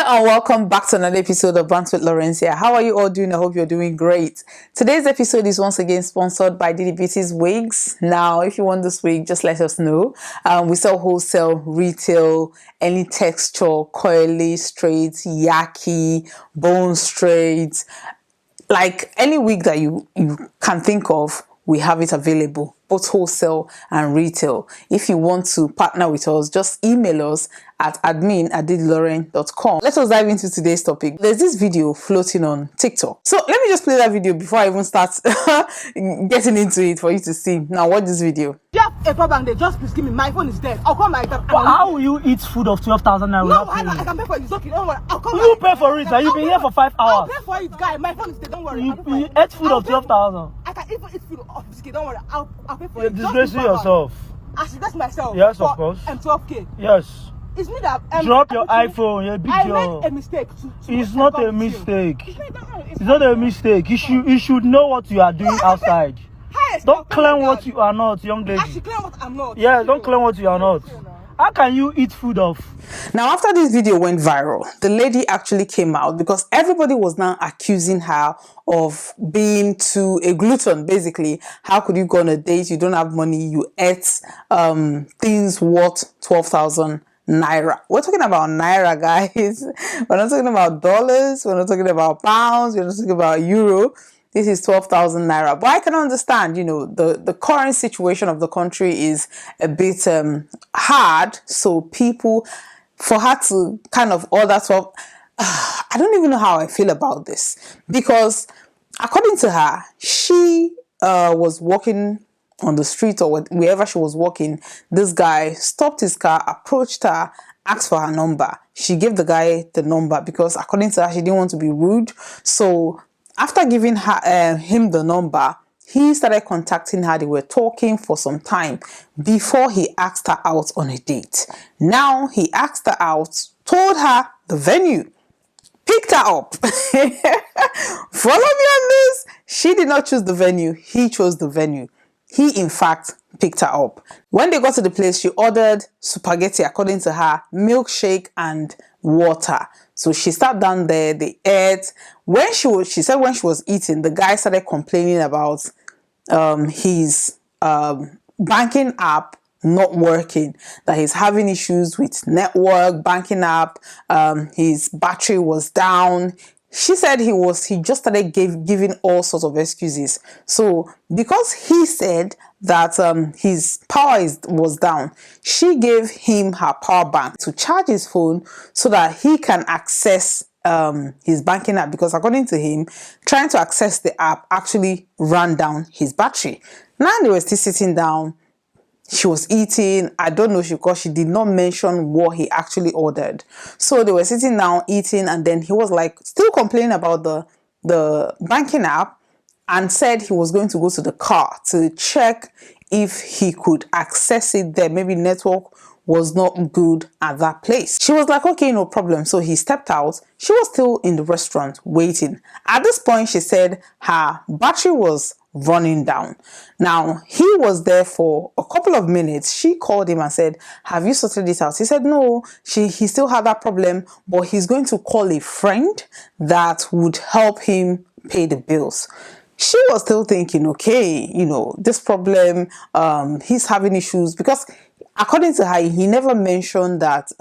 Hello and welcome back to another episode of Bantz with Lawrencia. How are you all doing? I hope you're doing great. Today's episode is once again sponsored by Didi Beauty's wigs. Now, if you want this wig, just let us know. We sell wholesale, retail, any texture, coily, straight, yaki, bone straight, like any wig that you can think of, we have it available, both wholesale and retail. If you want to partner with us, just email us at admin@didilauren.com. Let us dive into today's topic. There's this video floating on TikTok. So let me just play that video before I even start getting into it for you to see. Now watch this video. Just a problem, they just please give me. My phone is dead. I'll call my dad. But how will you eat food of 12,000 naira? No, I can pay for it. It's okay. Don't worry. I'll call You pay for it. You've been here for 5 I'll hours. pay for it, guy. My phone is dead. Don't worry. You ate food of 12,000. I can even eat food of biscuit. Don't worry. I'll pay for You're it. disgracing yourself. I should that's myself. Yes, of course. And 12K. Yes. It's me that Drop your iPhone. You're a big I girl. made a mistake. It's not a mistake. It's It's not a mistake. You should know what you are doing outside. Don't claim what you are not, young lady. I should claim what I'm not. Yeah, don't claim what you are not. How can you eat food of? Now, after this video went viral, the lady actually came out because everybody was now accusing her of being too a glutton, basically. How could you go on a date? You don't have money. You ate things worth 12,000 naira. We're talking about naira, guys. We're not talking about dollars. We're not talking about pounds. We're not talking about euro. This is 12,000 naira. But I can understand, you know, the current situation of the country is a bit hard. So people, for her to kind of order 12, I don't even know how I feel about this. Because according to her, she was walking on the street or wherever she was walking. This guy stopped his car, approached her, asked for her number. She gave the guy the number because according to her, she didn't want to be rude. So after giving her him the number, he started contacting her. They were talking for some time before he asked her out on a date. Now he asked her out, told her the venue, picked her up. Follow me on this. She did not choose the venue. He chose the venue. He, in fact, picked her up. When they got to the place, she ordered spaghetti, according to her, milkshake and water. So she sat down there, they ate. She said when she was eating, the guy started complaining about his banking app not working, that he's having issues with network, banking app, his battery was down. She said he just started giving all sorts of excuses. So because he said that his power was down, she gave him her power bank to charge his phone so that he can access his banking app, because according to him, trying to access the app actually ran down his battery. Now they were still sitting down. She was eating. I don't know because she did not mention what he actually ordered. So they were sitting down eating, and then he was like still complaining about the banking app and said he was going to go to the car to check if he could access it there. Maybe network was not good at that place. She was like, okay, no problem. So he stepped out. She was still in the restaurant waiting. At this point, she said her battery was running down. Now, he was there for a couple of minutes. She called him and said, have you sorted it out? He said, no, he still had that problem, but he's going to call a friend that would help him pay the bills. She was still thinking, okay, you know, this problem, he's having issues, because according to her, he never mentioned that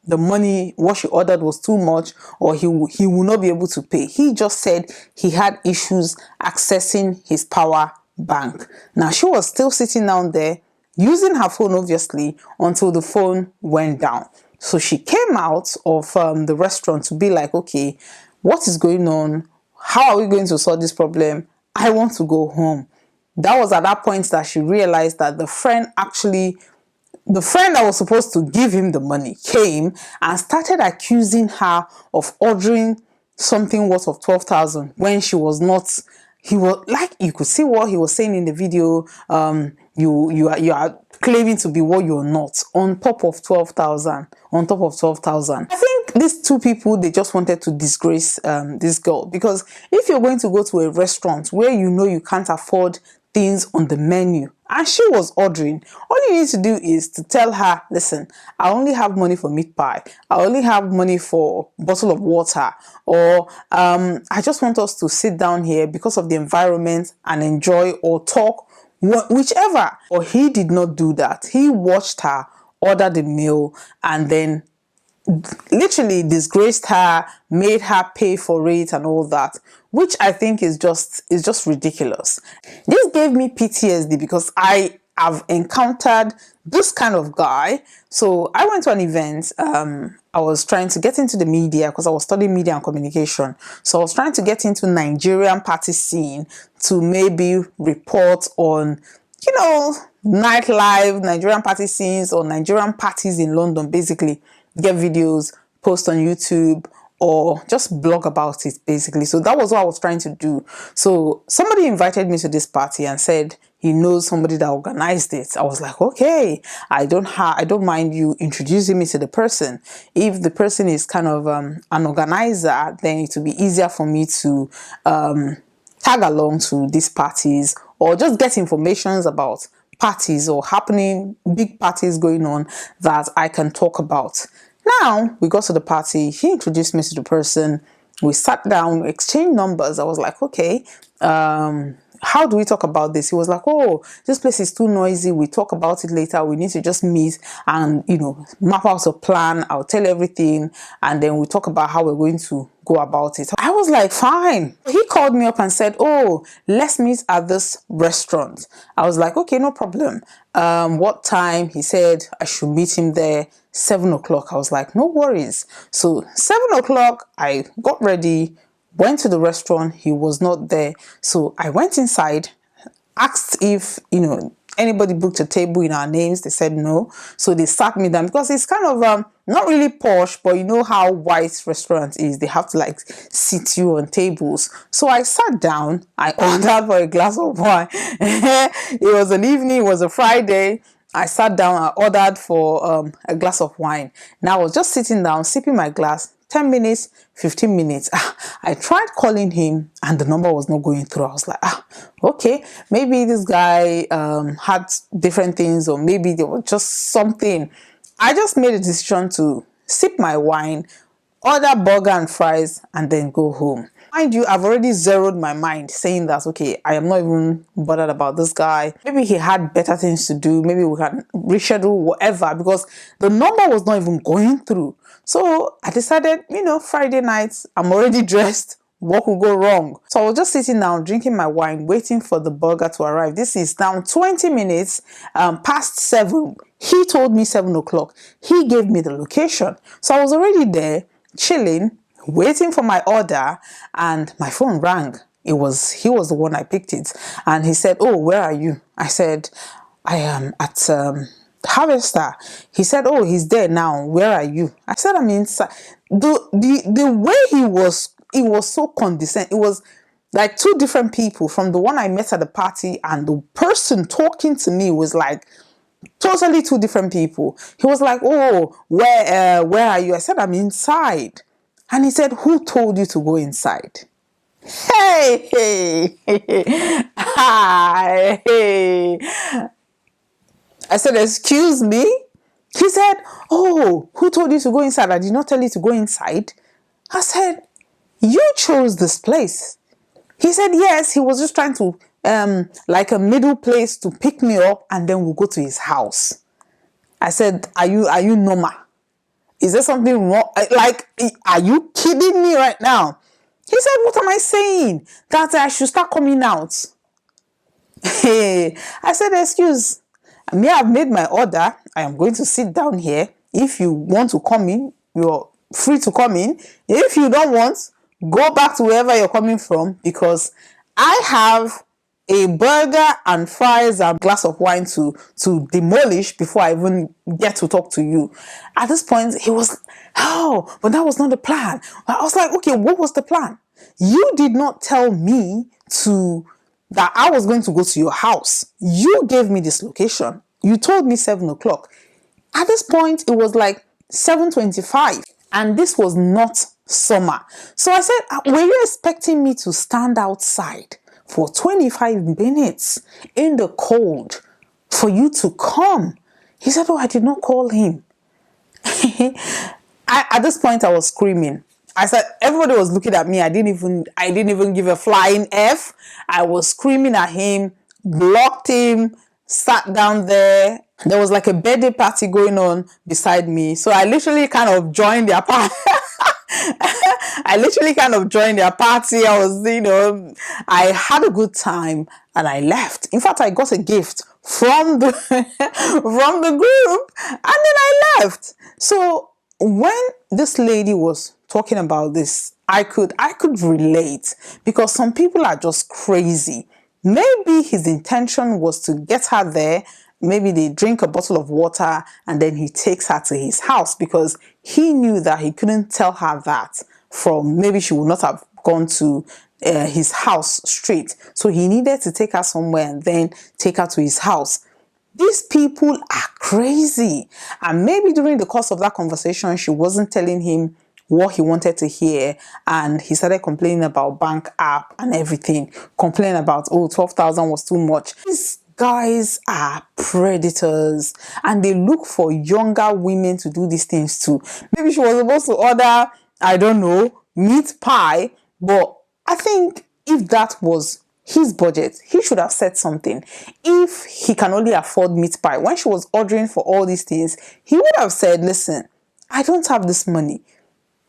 the money, what she ordered was too much, or he will not be able to pay. He just said he had issues accessing his power bank. Now, she was still sitting down there using her phone, obviously, until the phone went down. So she came out of the restaurant to be like, okay, what is going on? How are we going to solve this problem? I want to go home. That was at that point that she realized that the friend that was supposed to give him the money came and started accusing her of ordering something worth of 12,000 when she was not. He was like, you could see what he was saying in the video. You are claiming to be what you're not, on top of 12,000. On top of 12,000. I think these two people, they just wanted to disgrace this girl, because if you're going to go to a restaurant where you know you can't afford things on the menu And she was ordering. All you need to do is to tell her, listen, I only have money for meat pie. I only have money for a bottle of water. Or I just want us to sit down here because of the environment and enjoy or talk, whichever. Or he did not do that. He watched her order the meal and then literally disgraced her, made her pay for it and all that, which I think is just ridiculous. This gave me PTSD because I have encountered this kind of guy. So I went to an event. I was trying to get into the media because I was studying media and communication. So I was trying to get into Nigerian party scene to maybe report on, nightlife, Nigerian party scenes or Nigerian parties in London, basically. Get videos, post on YouTube, or just blog about it, basically. So that was what I was trying to do. So somebody invited me to this party and said he knows somebody that organized it. I was like, okay, I don't mind you introducing me to the person. If the person is kind of an organizer, then it will be easier for me to tag along to these parties or just get informations about parties or happening, big parties going on that I can talk about. Now, we got to the party. He introduced me to the person. We sat down, exchanged numbers. I was like, okay, how do we talk about this? He was like, oh, this place is too noisy. We talk about it later. We need to just meet and, map out a plan. I'll tell everything. And then we talk about how we're going to go about it. I was like, fine. He called me up and said, oh, let's meet at this restaurant. I was like, okay, no problem. What time? He said I should meet him there 7 o'clock. I was like, no worries. So 7 o'clock, I got ready, went to the restaurant. He was not there. So I went inside, asked if, anybody booked a table in our names. They said no. So they sat me down because it's kind of not really posh, but you know how white restaurant is. They have to sit you on tables. So I sat down. I ordered for a glass of wine. It was an evening. It was a Friday. I sat down. I ordered for a glass of wine. Now I was just sitting down, sipping my glass. 10 minutes, 15 minutes. I tried calling him and the number was not going through. I was like, okay, maybe this guy had different things or maybe there was just something. I just made a decision to sip my wine, order burger and fries, and then go home. Mind you, I've already zeroed my mind saying that, okay, I am not even bothered about this guy. Maybe he had better things to do. Maybe we can reschedule, whatever, because the number was not even going through. So I decided, Friday nights, I'm already dressed. What could go wrong? So I was just sitting down, drinking my wine, waiting for the burger to arrive. This is now 20 minutes past 7. He told me 7 o'clock. He gave me the location. So I was already there, chilling, waiting for my order, and my phone rang. He was the one I picked it. And he said, oh, where are you? I said, I am at Harassed. He said, oh, he's there now. Where are you? I said, I'm inside. The way he was so condescending. It was like two different people. From the one I met at the party and the person talking to me was like totally two different people. He was like, oh, where are you? I said, I'm inside. And he said, who told you to go inside? Hey, hi, hey. I said, excuse me? He said, oh, who told you to go inside? I did not tell you to go inside. I said, you chose this place. He said, yes, he was just trying to, like a middle place to pick me up and then we'll go to his house. I said, are you normal? Is there something wrong? Like, are you kidding me right now? He said, what am I saying? That I should start coming out. Hey, I said, excuse me, I've made my order. I am going to sit down here. If you want to come in, you're free to come in. If you don't want, go back to wherever you're coming from because I have a burger and fries and glass of wine to demolish before I even get to talk to you. At this point, he was, oh, but that was not the plan. I was like, okay, what was the plan? You did not tell me that I was going to go to your house. You gave me this location. You told me 7 o'clock. At this point, it was like 7:25 and this was not summer. So I said, were you expecting me to stand outside for 25 minutes in the cold for you to come. He said, oh, I did not call him. At this point, I was screaming. I said, everybody was looking at me. I didn't even give a flying F. I was screaming at him, blocked him, sat down there. There was like a birthday party going on beside me. So I literally kind of joined their party. I was, I had a good time and I left. In fact, I got a gift from the from the group and then I left. So when this lady was talking about this, I could relate, because some people are just crazy. Maybe his intention was to get her there. Maybe they drink a bottle of water and then he takes her to his house, because he knew that he couldn't tell her that from, maybe she would not have gone to his house straight. So he needed to take her somewhere and then take her to his house. These people are crazy. And maybe during the course of that conversation, she wasn't telling him what he wanted to hear, and he started complaining about bank app and everything, complaining about, oh, 12,000 was too much. These guys are predators and they look for younger women to do these things too. Maybe she was supposed to order, I don't know, meat pie, but I think if that was his budget, he should have said something. If he can only afford meat pie, when she was ordering for all these things, he would have said, listen, I don't have this money.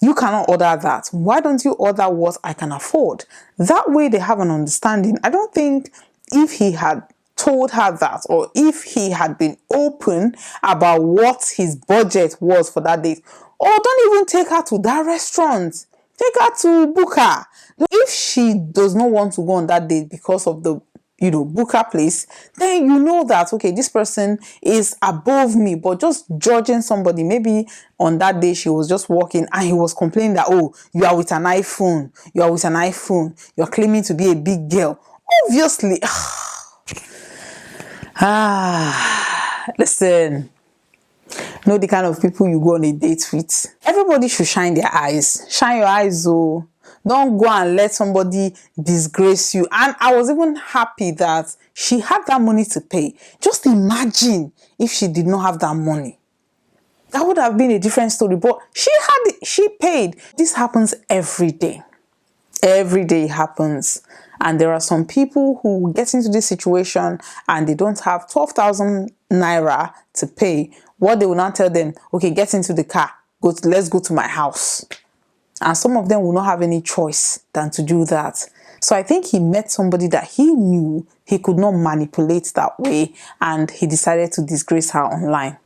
You cannot order that. Why don't you order what I can afford? That way they have an understanding. I don't think if he had told her that, or if he had been open about what his budget was for that date, or don't even take her to that restaurant. Take her to Buka. If she does not want to go on that date because of the Buka place, then you know that, okay, this person is above me. But just judging somebody, maybe on that day she was just walking and he was complaining that, oh, you are with an iPhone, you're claiming to be a big girl. Obviously, listen, know the kind of people you go on a date with. Everybody should shine their eyes. Shine your eyes, oh. Don't go and let somebody disgrace you. And I was even happy that she had that money to pay. Just imagine if she did not have that money. That would have been a different story. But she had it, she paid. This happens every day. Every day it happens. And there are some people who get into this situation and they don't have 12,000 naira to pay. What they will not tell them, okay, get into the car. Let's go to my house. And some of them will not have any choice than to do that. So I think he met somebody that he knew he could not manipulate that way, and he decided to disgrace her online.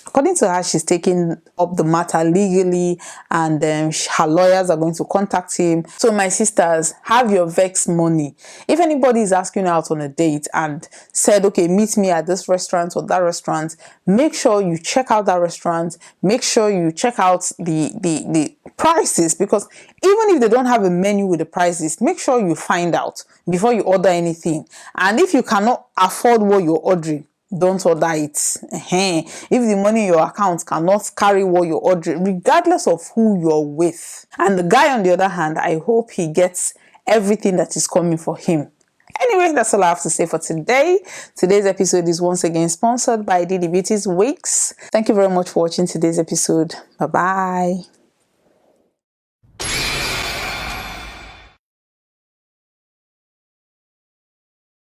According to her, she's taking up the matter legally, and her lawyers are going to contact him. So my sisters, have your vex money. If anybody is asking you out on a date and said, okay, meet me at this restaurant or that restaurant, make sure you check out that restaurant. Make sure you check out the prices, because even if they don't have a menu with the prices, make sure you find out before you order anything. And if you cannot afford what you're ordering, don't order it. If the money in your account cannot carry what you're ordering, regardless of who you're with. And the guy, on the other hand, I hope he gets everything that is coming for him. Anyway, that's all I have to say for today. Today's episode is once again sponsored by Didi Beauty's Wigs. Thank you very much for watching today's episode. Bye-bye.